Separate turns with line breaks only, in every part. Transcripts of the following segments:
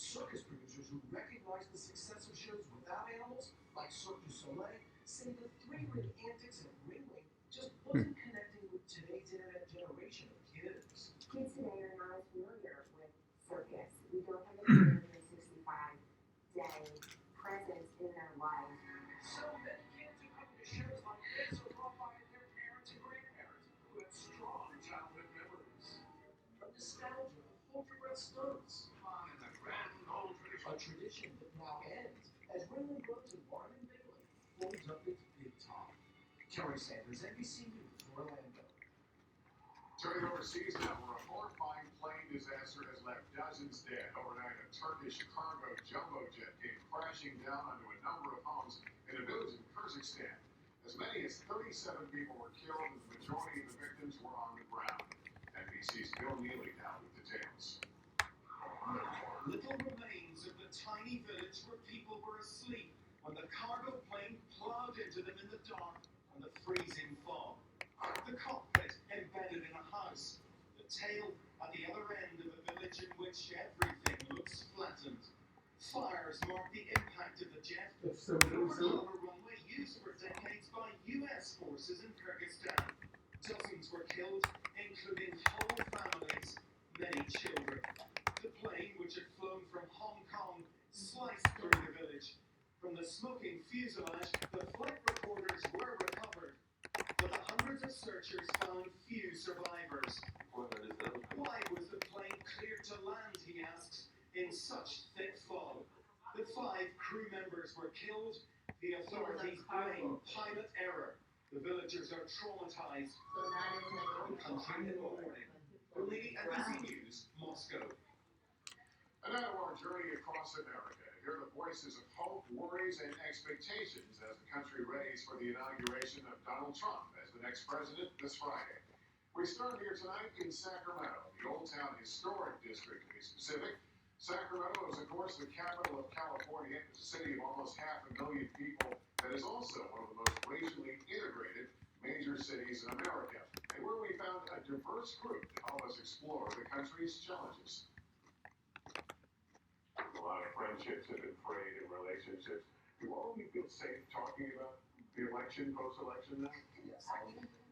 Circus producers who recognize the success of shows without animals, like Cirque du Soleil, say the three-ring antics of Ringling just wasn't connecting with today's internet generation of kids.
Kids today are not as familiar with circus. We don't have a 365-day presence in their life.
So many kids who come to shows like this are brought by their parents and grandparents who have strong childhood memories. A nostalgia of full-dress stunts. A tradition that now ends as Ringling Brothers and Barnum Bailey holds up its big top. Terry Sanders, NBC News, Orlando.
Turning overseas now, where a horrifying plane disaster has left dozens dead. Overnight, a Turkish cargo jumbo jet came crashing down onto a number of homes in a village in Kazakhstan. As many as 37 people were killed, and the majority of the victims were on the ground. NBC's Bill Neely now with details.
Little remains of the tiny village where people were asleep when the cargo plane plowed into them in the dark and the freezing fog. The cockpit embedded in a house, the tail at the other end of a village in which everything looks flattened. Fires mark the impact of the jet over a runway used for decades by U.S. forces in Kyrgyzstan. Dozens were killed, including whole families, many children. The plane, which had flown from Hong Kong, sliced through the village. From the smoking fuselage, the flight recorders were recovered, but the hundreds of searchers found few survivors. Why was the plane cleared to land, he asks, in such thick fog? The 5 crew members were killed. The authorities blame pilot error. The villagers are traumatized. The country in mourning. Only NBC News, Moscow.
And now our journey across America to hear the voices of hope, worries, and expectations as the country readies for the inauguration of Donald Trump as the next president this Friday. We start here tonight in Sacramento, the Old Town Historic District to be specific. Sacramento is, of course, the capital of California. It's a city of almost 500,000 people that is also one of the most racially integrated major cities in America, and where we found a diverse group to help us explore the country's challenges. A lot of friendships have been frayed in relationships. Do all of you feel safe talking about the election, post-election now?
Yes,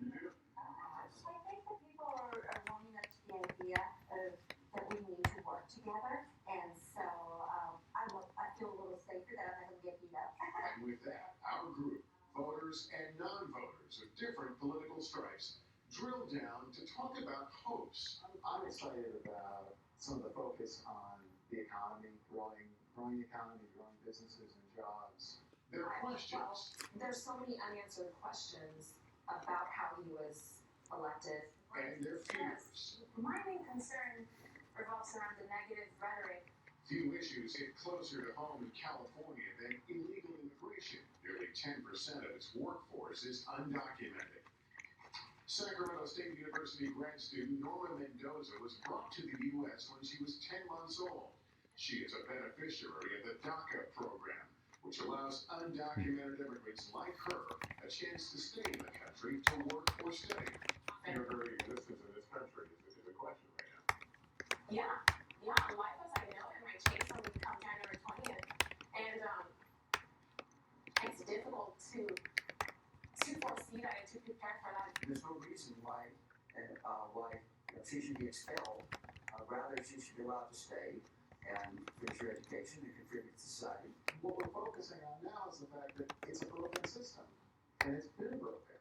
You do?
I think that people are warming up to the idea of that we need to work together, and so I feel a little safer that I'm not going to get beat up.
And with that, our group, voters and non-voters of different political stripes, drill down to talk about hopes.
I'm excited about some of the focus on the economy, growing the economy, growing businesses and jobs.
Their questions.
Well, there's so many unanswered questions about how he was elected.
And their fears.
My main concern revolves around the negative rhetoric.
Few issues hit closer to home in California than illegal immigration. Nearly 10% of its workforce is undocumented. Sacramento State University grad student Norma Mendoza was brought to the U.S. when she was 10 months old. She is a beneficiary of the DACA program, which allows undocumented immigrants like her a chance to stay in the country to work or study. Your very existence in this country is a question right now.
Yeah, life as I know it might change when we come January 20th, and it's difficult to foresee that and to prepare for that.
There's no reason why she should be expelled. Rather, she should be allowed to stay and finish her education and contribute to society.
What we're focusing on now is the fact that it's a broken system, and it's been broken.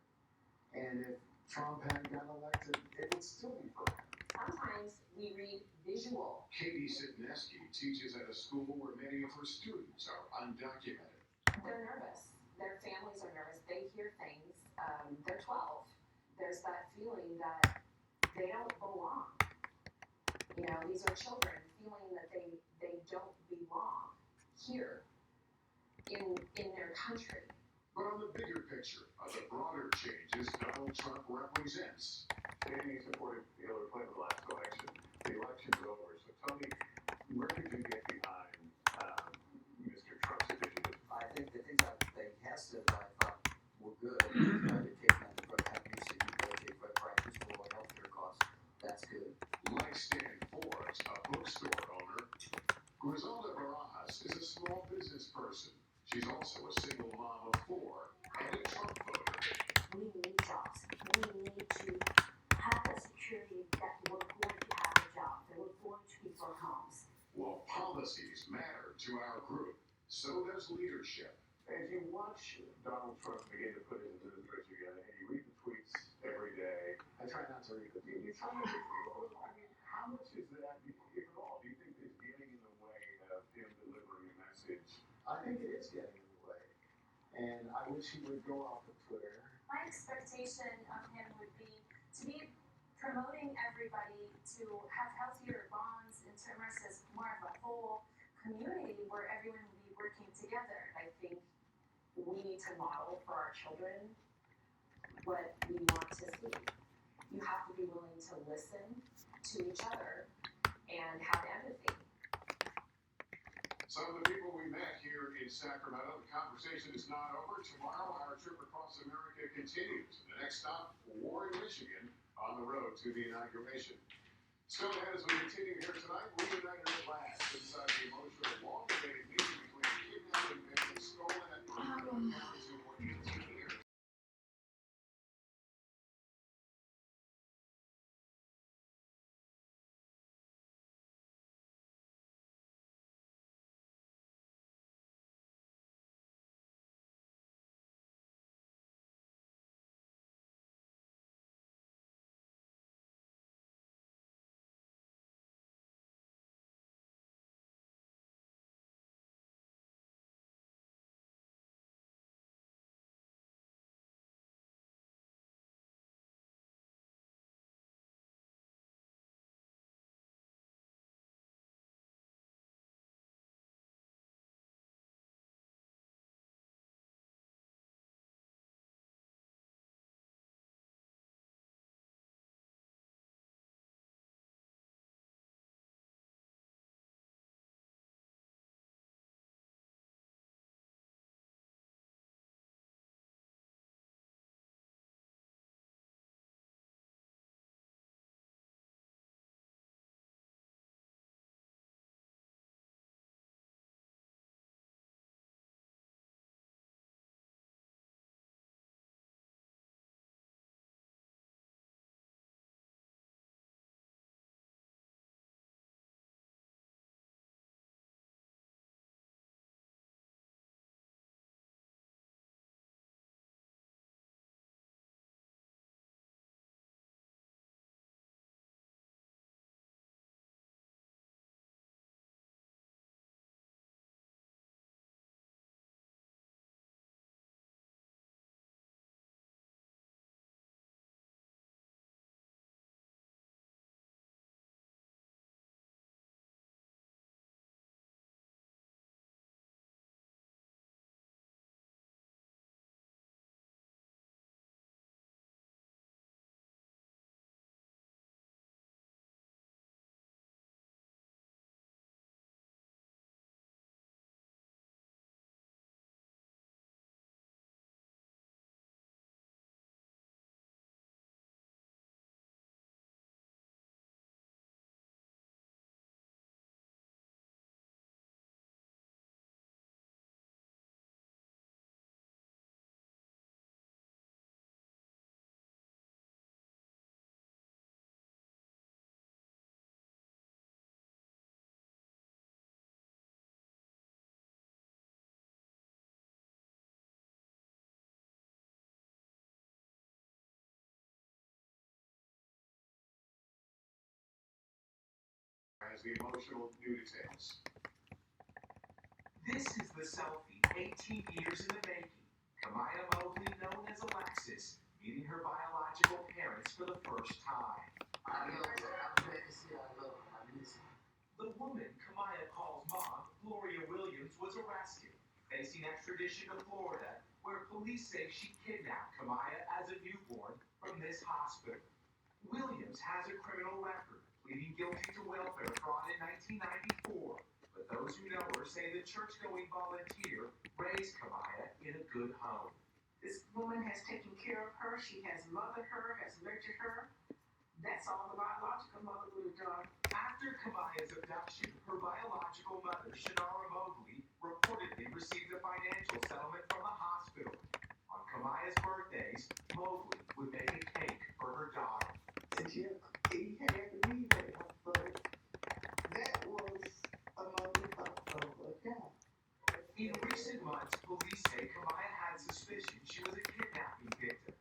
And if Trump hadn't gotten elected, it would still be broken.
Sometimes we read visual.
Katie Sitneski teaches at a school where many of her students are undocumented.
They're nervous. Their families are nervous. They hear things. They're 12. There's that feeling that they don't belong. You know, these are children feeling that they don't belong here in their country.
But on the bigger picture of the broader changes Donald Trump represents. Katie supported Hillary Clinton last election. The election's over. So tell me, where did you get behind Mr. Trump's initiative?
I think the things that he has said that I thought were good. Education on the drug abuse, negotiate drug prices for lower healthcare costs. That's good.
Like Stan Forbes, a bookstore owner, Griselda businessperson. She's also a single mom of 4 and a Trump voter.
We need jobs. We need to have a security that we're going to have a job, that we're going to keep our homes.
Well, policies matter to our group. So does leadership. As you watch Donald Trump begin to put his administration together, and you read the tweets every day,
I try not to read the
you try to I mean, how much is that, if at all, do you think it's getting in the way of him delivering a message?
I think it is getting in the way. And I wish he would go off of Twitter.
My expectation of him would be to be promoting everybody to have healthier bonds in terms as more of a whole community where everyone will be working together. I think we need to model for our children what we want to see. You have to be willing to listen to each other and have empathy.
Some of the people we met here in Sacramento, the conversation is not over. Tomorrow, our trip across America continues. The next stop, Warren, Michigan, on the road to the inauguration. Still ahead as we continue here tonight, reunited at last inside the emotional, long-debated meeting between kidnapped and victims stolen at parents who for 18 years. As the emotional new details.
This is the selfie, 18 years in the making. Kamaya Mobley, known as Alexis, meeting her biological parents for the first time.
I love her. I'm glad to see her. I love her. I miss her.
The woman Kamaya calls mom, Gloria Williams, was arrested, facing extradition to Florida, where police say she kidnapped Kamaya as a newborn from this hospital. Williams has a criminal record, pleading guilty to welfare fraud in 1994. But those who know her say the church-going volunteer raised Kamaya in a good home.
This woman has taken care of her. She has mothered her, has nurtured her. That's all the biological mother would have done.
After Kamaya's abduction, her biological mother, Shannara Mobley, reportedly received a financial settlement from the hospital. On Kamaya's birthdays, Mowgli would make a cake for her daughter.
And he had to be there. So that was a moment of yeah.
In recent months, police say Kamaya had suspicion she was a kidnapping victim.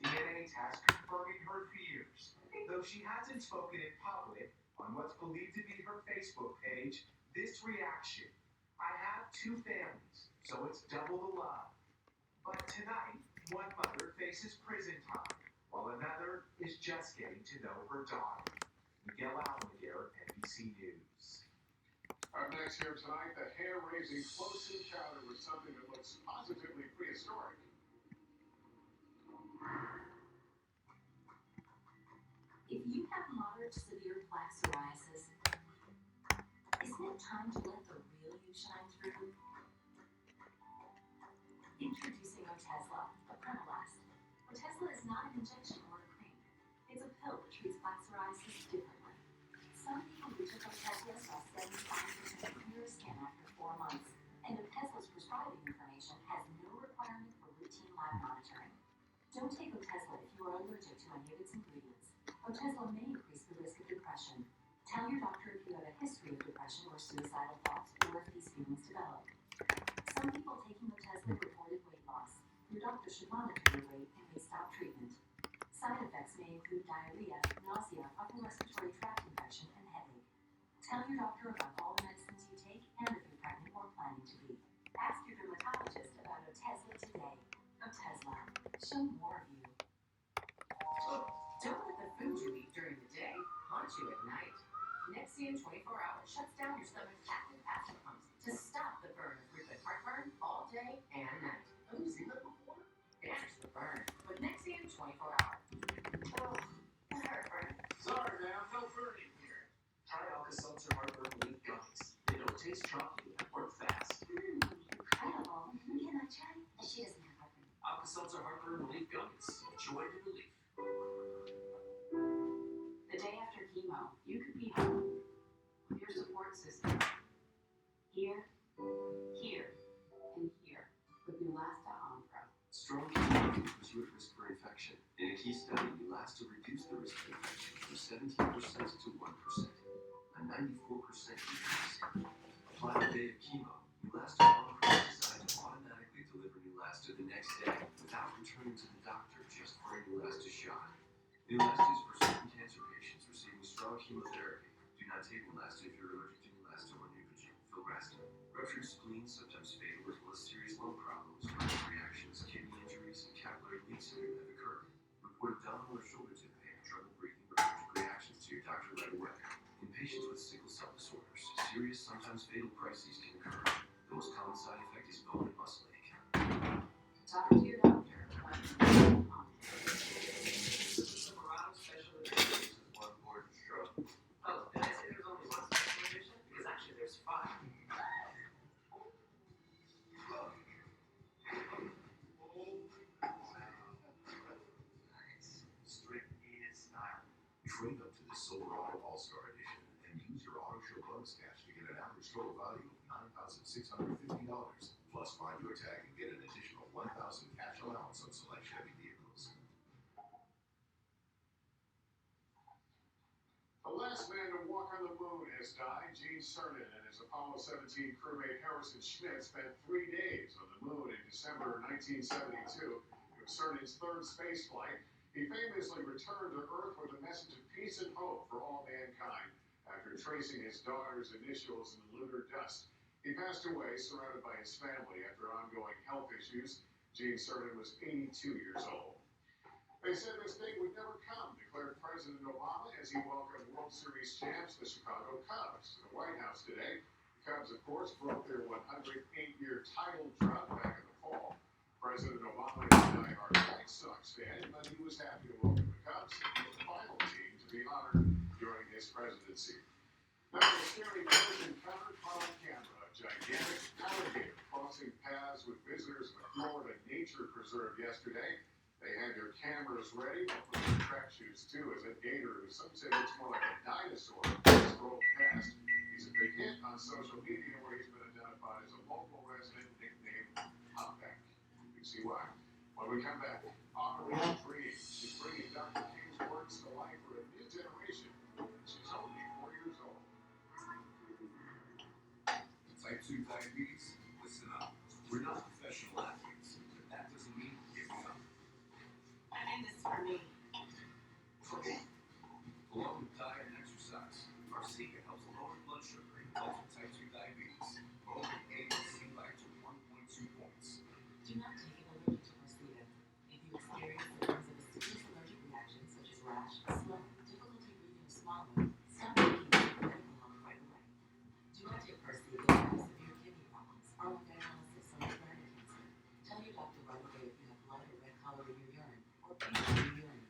DNA tests confirming her fears. Though she hasn't spoken in public on what's believed to be her Facebook page, this reaction: I have two families, so it's double the love. But tonight, one mother faces prison time, while another is just getting to know her daughter. Miguel Almaguer, NBC News.
Up next here tonight, the hair-raising close encounter with something that looks positively prehistoric.
If you have moderate to severe plaque psoriasis, isn't it time to let the real you shine through? Introducing Otezla, a Premolast. Otezla is not an injection or a cream. It's a pill that treats plaque psoriasis differently. Some people who took Otezla saw 75% clearer skin after 4 months, and Otezla's prescribing information has no requirement for routine lab monitoring. Don't take Otezla if you are allergic to any of its ingredients. Otezla may increase the risk of depression. Tell your doctor if you have a history of depression or suicidal thoughts, or if these feelings develop. Some people taking Otezla reported weight loss. Your doctor should monitor your weight and may stop treatment. Side effects may include diarrhea, nausea, upper respiratory tract infection, and headache. Tell your doctor about all the medicines you take and if you're pregnant or planning to be. Ask your dermatologist about Otezla today. Otezla, show more of you. Don't let the food you eat during the day haunt you at night. Nexium 24 Hours shuts down your stomach's active acid pumps to stop the burn of frequent heartburn all day and night.
Have you seen that before?
Banish the burn with Nexium 24 Hours. Oh, that heartburn.
Sorry, man, no burning here. Try Alka-Seltzer Heartburn Relief Gummies. They don't taste chalky and work fast.
Incredible. Can I try? She doesn't have heartburn.
Alka-Seltzer Heartburn Relief Gummies. Enjoy the relief.
The day after chemo, you could be home with your support system. Here, here, and here with Neulasta Onpro.
Strong chemo keeps you at risk for infection. In a key study, Neulasta reduced the risk of infection from 17% to 1%, a 94% decrease. Apply the day of chemo. Neulasta Onpro is designed to automatically deliver Neulasta the next day without returning to the doctor just for a Neulasta shot. Neulasta is for certain cancer patients receiving strong chemotherapy. Do not take Neulasta if you're allergic to Neulasta or Neupogen. Filgrastim. Ruptured spleen, sometimes fatal, as well as serious lung problems, allergic reactions, kidney injuries, and capillary leak syndrome have occurred. Report abdominal or shoulder tip pain, trouble breathing, or allergic reactions to your doctor right away. In patients with sickle cell disorders, serious, sometimes fatal crises can occur. The most common side effect is bone and muscle ache.
Talk to your doctor.
Special edition is one important stroke.
Oh, did I say there's only one special edition? Because actually there's 5.
Nice. Straight in style. Trade up to the Silver Auto All-Star Edition and use your Auto Show bonus cash to get an average total value of $9,650. Plus, find your tag and get an additional $1,000 cash allowance on select Chevy vehicles.
The last man to walk on the moon has died. Gene Cernan and his Apollo 17 crewmate Harrison Schmitt spent 3 days on the moon in December 1972. It was Cernan's third space flight. He famously returned to Earth with a message of peace and hope for all mankind after tracing his daughter's initials in the lunar dust. He passed away surrounded by his family after ongoing health issues. Gene Cernan was 82 years old. They said this day would never come, declared President Obama as he welcomed World Series champs, the Chicago Cubs, to the White House today. The Cubs, of course, broke their 108-year title drought back in the fall. President Obama is a diehard White Sox fan, but he was happy to welcome the Cubs as the final team to be honored during his presidency. Now, a scary first encounter caught on camera. A gigantic alligator crossing paths with visitors at the Florida Nature Preserve yesterday. They had their cameras ready, but with their track shoes too, as a gator who some say looks more like a dinosaur just rolled past. He's a big hit on social media where he's been identified as a local resident nicknamed Humpback. You can see why. When we come back, Operation Dream is bringing Dr. King's works to life for a new generation. She's only 4 years old.
Type 2 diabetes? Listen up. We're not professional athletes, but that doesn't mean we're giving up.
I'm in this for me.
For me. Along with diet and exercise, Arcega helps lower blood sugar in adults with type 2 diabetes, lowering A1C back to 1.2 points.
Do not take an allergic to Arcega. If you experience symptoms of a serious allergic reaction such as rash, swelling, difficulty breathing, or swallowing, stop taking it for medical help right away. Do not take Arcega if you have severe kidney problems, or dialysis, or bladder cancer. Tell your doctor right away if you have blood or red color in your urine, or pain in your urine.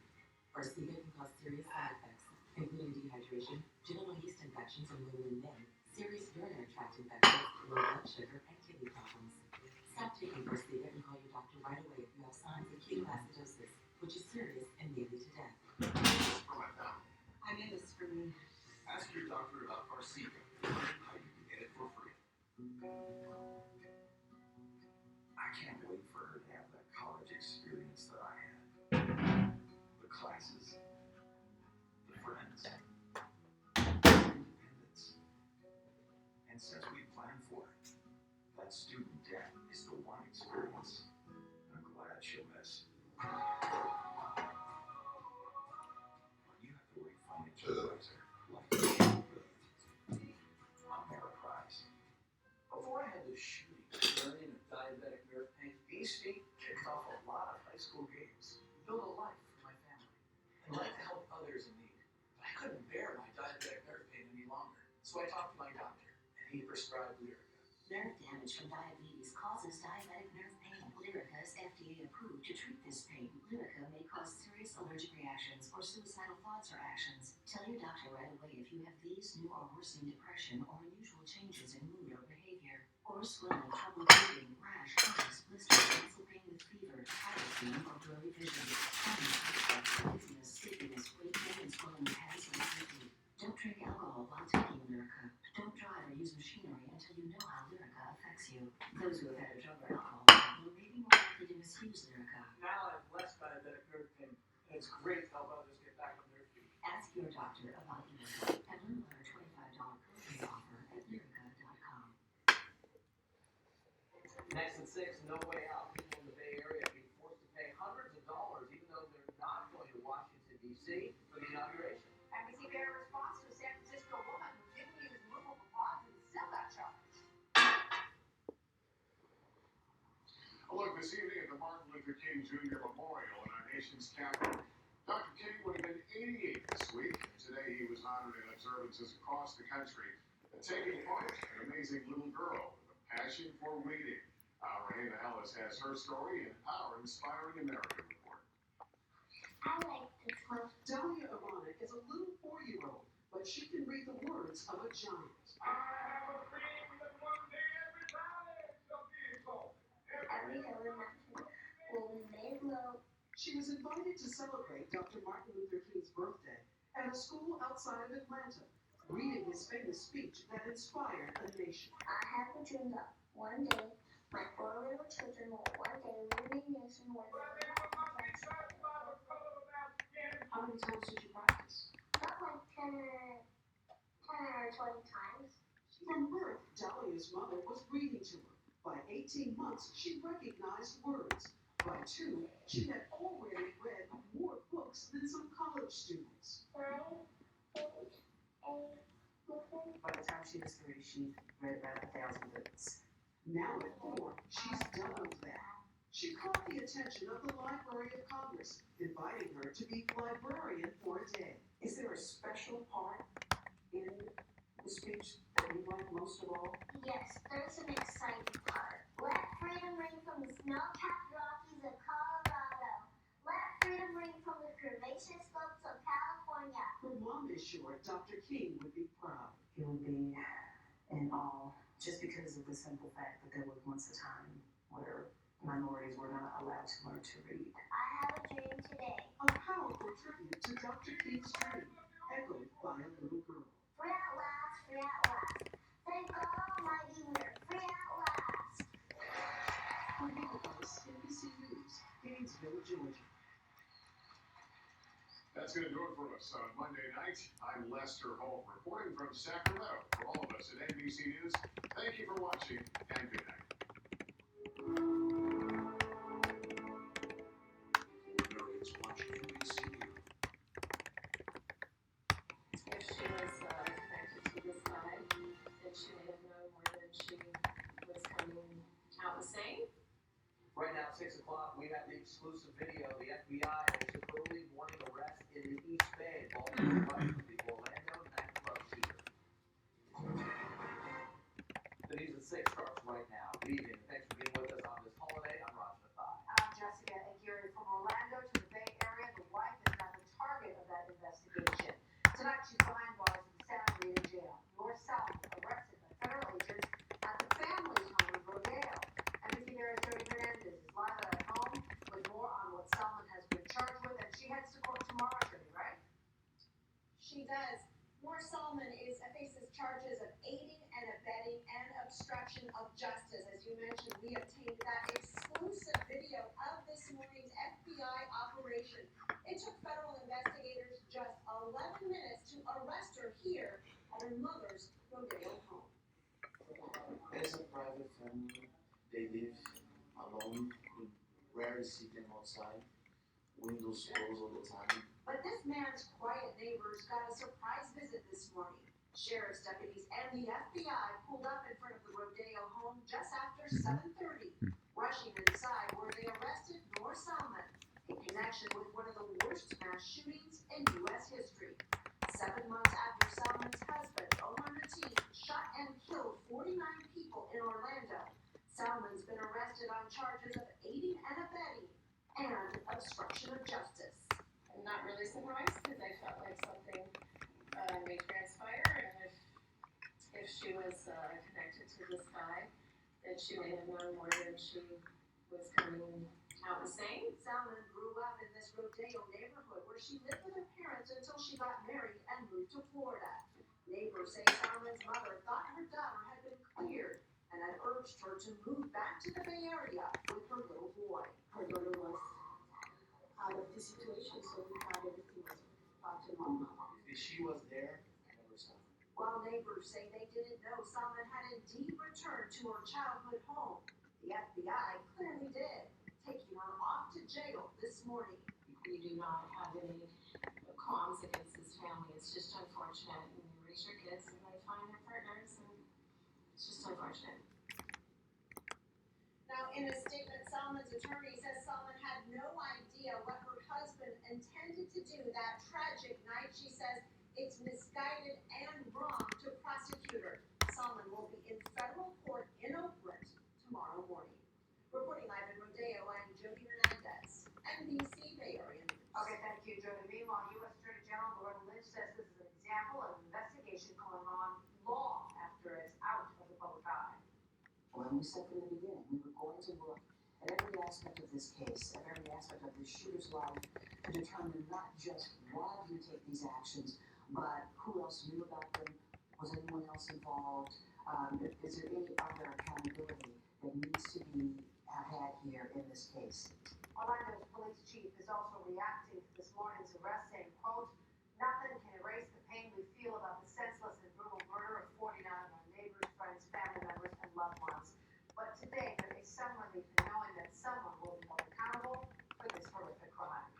Arcega can cause serious side effects, including dehydration, genital yeast infections in women and men, serious urinary tract infections, low blood sugar, and kidney problems. Stop taking Arcega and call your doctor right away if you have signs of ketoacidosis, which is serious and may lead to death.
For my family.
I'm in this for me.
Ask your doctor about Arcega and learn how you can get it for free. I can't wait for her to have that college experience that I had. The classes, the friends, independence. And since we planned for it, that student debt is the one experience I'm glad she'll miss. When you have the right financial advisor, life is good. RunMyRobot.
Before I had this shooting, learning of diabetic nerve pain, these feet kicked off a lot of high school games, built a life for my family, and like to help others in need. But I couldn't bear my diabetic nerve pain any longer, so I talked to my doctor, and he prescribed Lyrica.
Nerve damage from diabetes causes diabetic nerve pain. Lyrica is FDA approved to treat this pain. Lyrica may cause serious allergic reactions or suicidal thoughts or actions. Tell your doctor right away if you have these new or worsening depression or unusual changes in mood or behavior, or swelling, trouble breathing, rash, hives, blisters, muscle pain with fever, tiredness, or blurry vision, dizziness, sleepiness, weight gain, and swelling of hands or feet. Don't drink alcohol while taking Lyrica. Don't drive or use machinery until you know how Lyrica affects you. Those who have had a drug or alcohol problem may be more likely to misuse Lyrica.
Now I have less diabetic nerve pain, and it's great to help others get back on their feet.
Ask your doctor about Lyrica and learn about our $25 copay offer at Lyrica.com.
Next at 6, No Way Out. People in the Bay Area being forced to pay hundreds of dollars, even though they're not going to Washington, D.C. for the inauguration.
NBC got a response to a San Francisco woman who didn't use movable pods and sell that charge.
A look this evening at the Martin Luther King Jr. Memorial in our nation's capital. Dr. King would have been 88 this week, and today he was honored in observances across the country, and taking part an amazing little girl with a passion for reading. Our Hannah Ellis has her story in our Inspiring America report.
I like this one.
Dahlia Arana is a little 4-year-old, but she can read the words of a giant.
I have a dream that one day every valley shall be exalted.
Every hill and mountain will be made low.
She was invited to celebrate Dr. Martin Luther King's birthday at a school outside of Atlanta, reading his famous speech that inspired a nation.
I have a dream that one day my 4 little children will one day live in a nation where
But they will not be judged by the color of their skin.
How many times did you practice?
about like 10 or 20 times.
From birth, Dahlia's mother was reading to her. By 18 months, she recognized words. By 2, she had already read more books than some college students.
9, 8, 7.
By the time she was 3, she read about 1,000 books.
Now at 4, she's doubled that. She caught the attention of the Library of Congress, inviting her to be librarian for a day.
Is there a special part in the speech that you like most of all?
Yes, there's an exciting part. Let freedom ring from the snow-capped Rockies of Colorado. Let freedom ring from the curvaceous slopes of California.
Her mom is sure Dr. King would be proud.
It would be in awe, just because of the simple fact that there was once a time where minorities were not allowed to learn to read.
I have a dream today.
A powerful tribute to Dr. King's dream, echoed by a little girl.
Free at last, free at last. Thank Thank God Almighty we're free at last.
For NBC News, Gainesville, Georgia.
That's going to do it for us on Monday night. I'm Lester Holt reporting from Sacramento. For all of us at NBC News, thank you for watching and good night.
Americans watch NBC News.
If she was connected to this guy, then she may have known more than she was coming out and saying.
Right now, 6 o'clock, we have the exclusive video. The FBI makes an early morning arrest in the East Bay involving the Orlando nightclub shooter. The news at 6 starts right now. Good evening. Thanks for being with us on this holiday. I'm Roger Nathai.
I'm Jessica Aguirre from Orlando to the Bay Area. The wife is now the target of that investigation. Tonight, she's behind bars in the Santa Rita jail. North South arrested by federal agents at the family's home in Rodeo. NBC News' Jody Hernandez is live at home with more on what Salmon has been charged with, and she heads to court tomorrow, Jody, right?
She does. Moore Solomon faces charges of aiding and abetting and obstruction of justice. As you mentioned, we obtained that exclusive video of this morning's FBI operation. It took federal investigators just 11 minutes to arrest her here at her mother's Rodeo home.
It's a private family. They live alone. You rarely see them outside. Windows closed all the time.
But this man's quiet neighbors got a surprise visit this morning. Sheriff's deputies and the FBI pulled up in front of the Rodeo home just after 7:30. Rushing inside where they arrested Moore Salmon in connection with one of the worst mass shootings in U.S. history. 7 months after Salmon's husband, Omar Nateem, shot and killed 49 people in Orlando, Salmon's been arrested on charges of aiding and abetting and obstruction of justice.
I'm not really surprised because I felt like something may transpire, and if she was connected to this guy, then she may have known more than she was coming out and saying.
Salmon grew up in this Rodeo neighborhood where she lived with her parents until she got married and moved to Florida. Neighbors say Salmon's mother thought her daughter had been cleared and had urged her to move back to the Bay Area with her little boy.
Her daughter was out of the situation, so we thought everything was about to normal.
If she was there, I never saw her.
While neighbors say they didn't know Salmon had indeed returned to her childhood home, the FBI clearly did, taking her off to jail this morning.
We do not have any qualms against his family. It's just unfortunate. When you raise your kids and they find their partners, and it's just unfortunate.
Now, in a statement, Salmon's attorney says Salmon had no idea what her husband intended to do that tragic night. She says it's misguided and wrong to prosecute her. Salmon will be in federal court in Oakland tomorrow morning. Reporting live in Rodeo, I'm Jody Hernandez, NBC Bay Area News.
Okay, thank you, Jody. Meanwhile, U.S. Attorney General Loretta Lynch says this is an example of an investigation going on long after it's out of the public eye.
Well, we said from the beginning, we were going to look at every aspect of this case, at every aspect of this shooter's life, to determine not just why did he take these actions, but who else knew about them, was anyone else involved, is there any other accountability that needs to be had here in this case.
Orlando's police chief is also reacting to this morning's arrest, saying, quote, "Nothing can erase the pain we feel about the senseless and brutal murder of 49 of our neighbors, friends, family members, and loved ones. But today, there is some relief in knowing that someone will be held accountable for this horrific crime."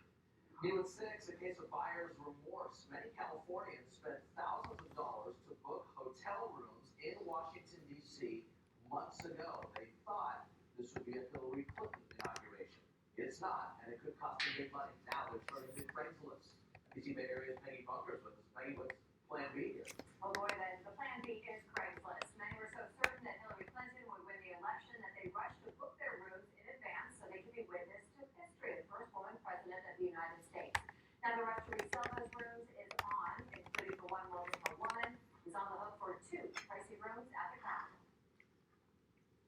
New at 6, a case of buyer's remorse. Many Californians spent thousands of dollars to book hotel rooms in Washington, D.C. months ago. They thought this would be a Hillary Clinton inauguration. It's not, and it could cost them big money. Now they're turning to Craigslist. DC Bay Area's Peggy Bunkers with us. Peggy, what's Plan B here?
Oh boy, then the Plan B is Craigslist. Many were so certain that Hillary Clinton would win the election that they rushed to book their rooms in advance so they could be witness to history, the first woman president of the United States. Now the rush to resell those rooms is on, including the one Wilmington woman who's on the hook for 2 pricey rooms at the Capitol.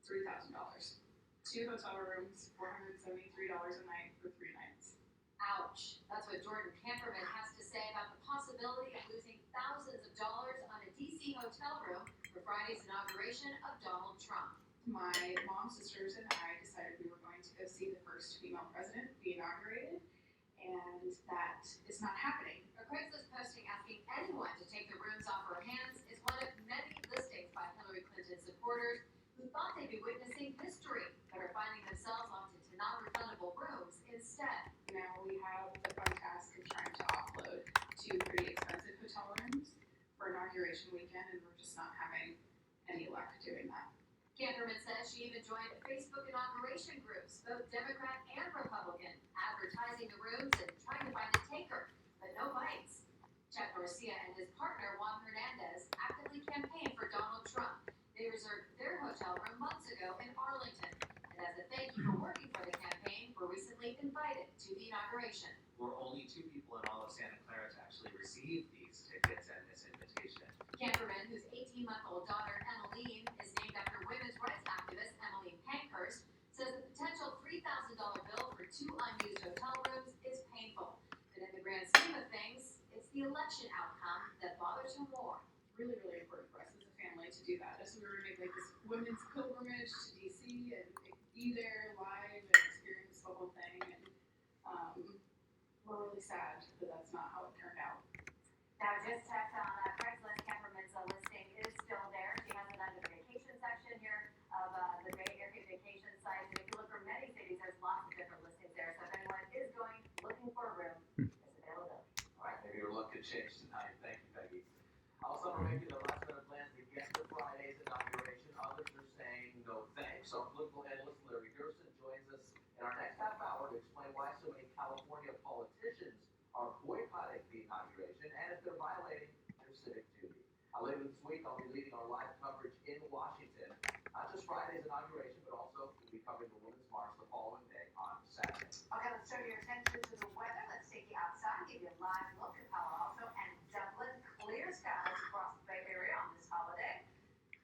$3,000. 2 hotel rooms, $473 a night for 3 nights.
Ouch. That's what Jordan Camperman has to say about the possibility of losing thousands of dollars on a DC hotel room for
for Friday's inauguration of Donald Trump.
My mom, sisters, and I decided we were going to go see the first female president be inaugurated, and that is not happening.
A Craigslist posting asking anyone to take the rooms off her hands is one of many listings by Hillary Clinton supporters who thought they'd be witnessing history, but are finding themselves onto non-refundable rooms instead.
Now we have the fun task of trying to offload 2 pretty expensive hotel rooms for inauguration weekend, and we're just not having any luck doing that.
Camperman says she even joined Facebook inauguration groups, both Democrat and Republican, advertising the rooms and trying to find a taker, but no bites. Chuck Garcia and his partner, Juan Hernandez, actively campaigned for Donald Trump. They reserved their hotel room months ago in Arlington, and as a thank you for working for the campaign, were recently invited to the inauguration.
We're only 2 people in all of Santa Clara to actually receive these tickets and this invitation.
Camperman, whose 18-month-old daughter, Emmeline, is named after women's rights activist Emmeline Pankhurst, says the potential $3,000 bill for 2 unused hotel rooms is painful. But in the grand scheme of things, it's the election outcome that bothers her more.
Really, really important for us as a family to do that. So we were going to make like this women's pilgrimage to DC and be there live and experience the whole thing. And we're really sad that that's not how it turned out.
Now, just checked on Craigslist. Camperman's listing is still there. She has it under the vacation section here of the Bay Area vacation site. And if you look for many cities, there's lots of different listings there. So if anyone is going looking for a room, it's available.
All right, maybe your luck could change tonight. Thank you, Peggy. Also, we're making the last minute plans to get to Friday's inauguration. Others are saying no thanks. Our political analyst Larry Gerson joins us in our next half hour to explain why so many California politicians are boycotting the inauguration and if they're violating their civic duty. Later this week, I'll be leading our live coverage in Washington, not just Friday's inauguration, but also we'll be covering the Women's March the following day on Saturday.
Okay, let's turn your attention to the weather. Let's take you outside, give you a live look at Palo Alto and Dublin. Clear skies across the Bay Area on this holiday.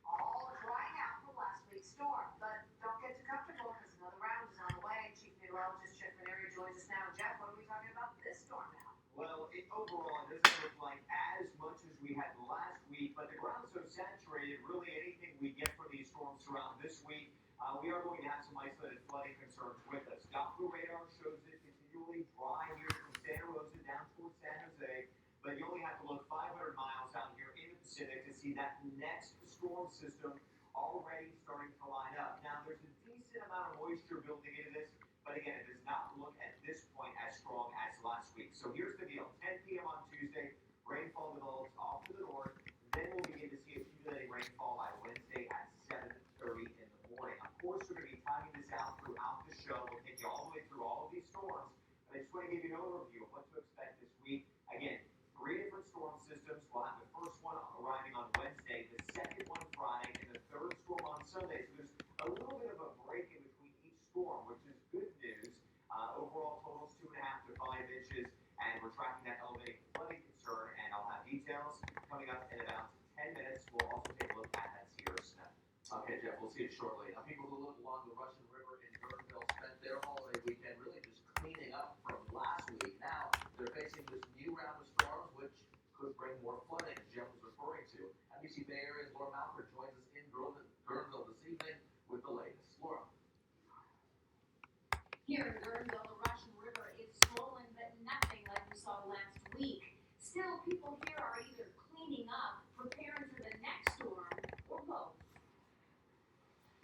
All drying out from last week's storm, but don't get too comfortable because another round is on the way. Chief Meteorologist Jeff Maneri joins us now. Jeff, what are we talking about this storm now?
Well, overall, it doesn't look like as much as we had last week, but the ground's so saturated, really anything we get from these storms throughout this week, we are going to have some isolated flooding concerns with us. Doppler radar shows it continually dry here from Santa Rosa down towards San Jose, but you only have to look 500 miles out here in the Pacific to see that next storm system already starting to line up. Now, there's a decent amount of moisture building into this, but again, it does not look at this point as strong as last week. So here's the deal. 10 p.m. on Tuesday, rainfall develops off to the north. Then we'll begin to see accumulating rainfall by Wednesday at 7:30 in the morning. Of course, we're going to be timing this out throughout the show. We'll take you all the way through all of these storms. But I just want to give you an overview of what to expect this week. Again, 3 different storm systems. We'll have the first one arriving on Wednesday, the second one Friday, and the third storm on Sunday. So there's a little bit of a break in between each storm, which is good news. Overall totals 2.5 to 5 inches, and we're tracking that elevated flooding concern, and I'll have details coming up in about 10 minutes. We'll also take a look at that Sierra snow.
Okay, Jeff, we'll see you shortly. Now, people who live along the Russian River in Guerneville spent their holiday weekend really just cleaning up from last week. Now, they're facing this new round of storms, which could bring more flooding, as Jeff was referring to. NBC Bay Area's Laura Malford joins us in Guerneville this evening with the latest. Laura.
Here in Guerneville, the Russian River is swollen, but nothing like we saw last week. Still, people here are either cleaning up, preparing for the next storm, or both.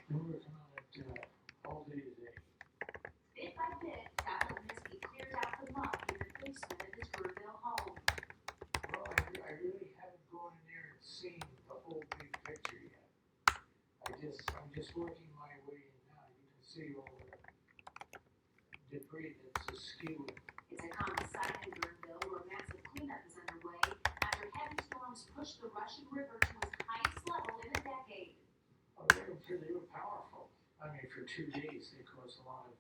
We're working on it all day today.
Bit by bit, Dr. Minsky clears out the muck in the basement of his Guerneville home.
Well, I really haven't gone in there and seen the whole big picture yet. I'm just working my way in now. You can see all the debris that's askew.
It's a common sight in Guerneville where massive cleanup is underway after heavy storms pushed the Russian River to its highest level in a decade.
Oh, they were powerful. I mean, for 2 days they caused a lot of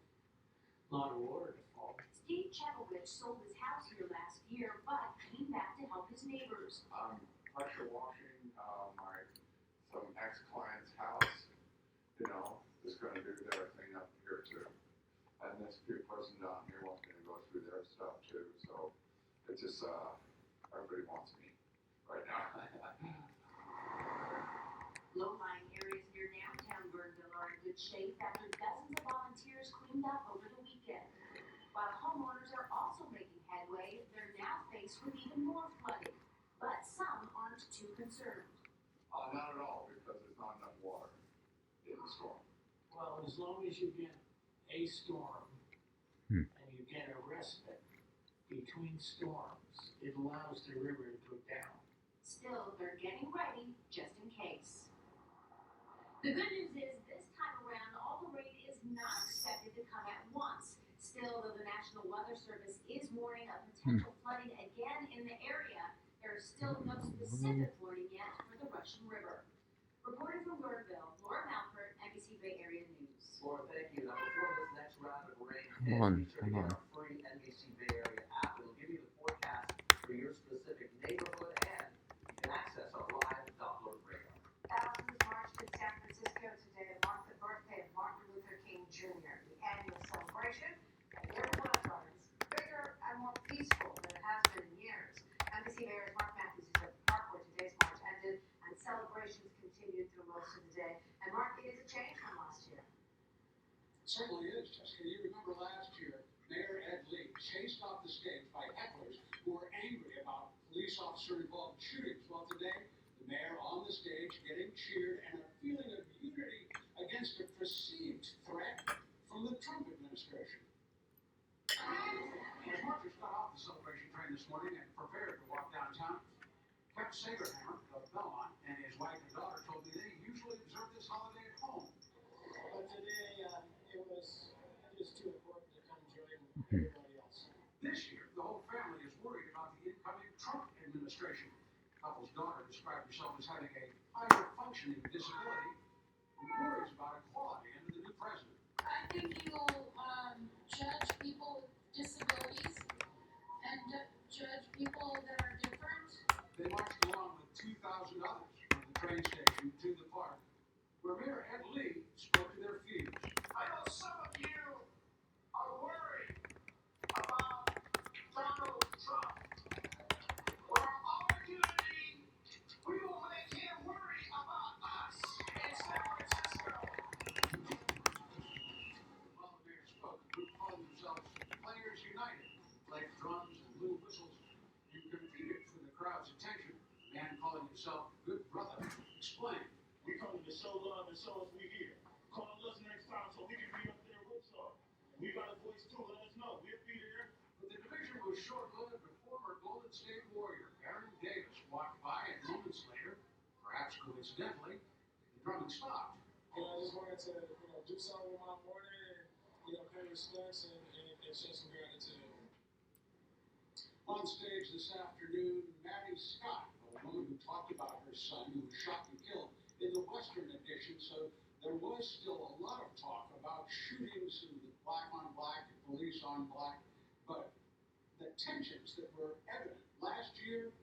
water to fall.
Steve Chevovich sold his house here last year, but came back to help his neighbors.
I'm pressure washing some ex-client's house. Is going to do their thing up here too. And this person down here wants me to go through their stuff too. So it's just everybody wants me right now.
shape after dozens of volunteers cleaned up over the weekend. While homeowners are also making headway, they're now faced with even more flooding. But some aren't too concerned.
Not at all, because there's not enough water in the storm.
Well, as long as you get a storm and you get a respite between storms, it allows the river to go down.
Still, they're getting ready just in case. The good news is this time around, all the rain is not expected to come at once. Still, though the National Weather Service is warning of potential flooding again in the area, there is still no specific warning yet for the Russian River. Reporting from Louisville, Laura Malford, NBC Bay Area News.
Laura, thank you. Now, before this next round of rain
Come on,
be sure to
come
get
on.
our free NBC Bay Area app. It'll give you the forecast for your specific neighborhood, and you can access our live Doppler radar.
Thousands marched in San Francisco today to mark the birthday of Martin Luther King Jr. The annual celebration at year one runs bigger and more peaceful than it has been in years. NBC Mayor's Mark Matthews is at the park where today's march ended, and celebrations continued through most of the day. And Mark, it is a change from last year.
Certainly is, Jessica. You remember last year, Mayor Ed Lee chased off the stage by hecklers who were angry about police officer-involved shootings. Well, today, the mayor on the stage getting cheered and a feeling of unity against a perceived threat from the Trump administration.
As marchers got off the celebration train this morning and prepared to walk downtown, Kevin Sagerhammer of Belmont and his wife and daughter told me they usually observe this holiday at home.
But today, it was just too important to come join everybody else.
This year, the whole family is worried about the incoming Trump administration. The couple's daughter described herself as having a higher functioning disability and worries about equality under the new president.
I think he will judge people with disabilities and judge people that are different.
They marched along with 2,000 others from the train station to the park, where Mayor Ed Lee spoke to their fears.
I know some of you are worried about Donald Trump. For our unity, we will make him worry about us in San Francisco.
While the mayor spoke, a group calling themselves Players United played drums and blew whistles and competed for the crowd's attention. A man calling himself Good Brother explained.
We come to show love and show us we here. Call us next time so we can be up there with y'all. We got a voice too, let us know. We'll be there.
But the division was short-lived when former Golden State Warrior Aaron Davis walked by, and moments later, perhaps coincidentally, the drumming stopped.
And I just wanted to, do something with my morning and, pay respects and show some gratitude.
On stage this afternoon, Maddie Scott, a woman who talked about her son who was shot and killed in the Western edition, so there was still a lot of talk about shootings and the black on black and police on black, but the tensions that were evident last year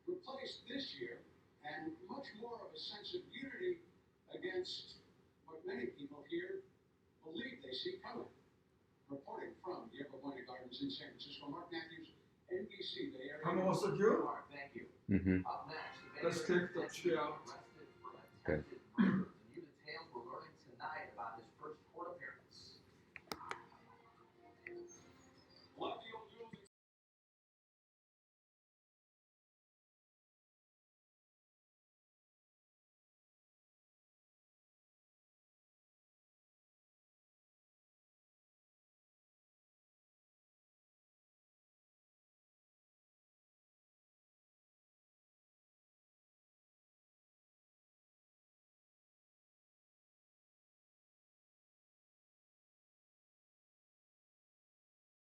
replaced this year, and much more of a sense of unity against what many people here believe they see coming. Reporting from Yerba Buena Gardens in San Francisco, Mark Matthews, NBC Bay Area.
Can I also do?
Thank you.
Mm-hmm.
Up next,
Let's take the chair.
Good.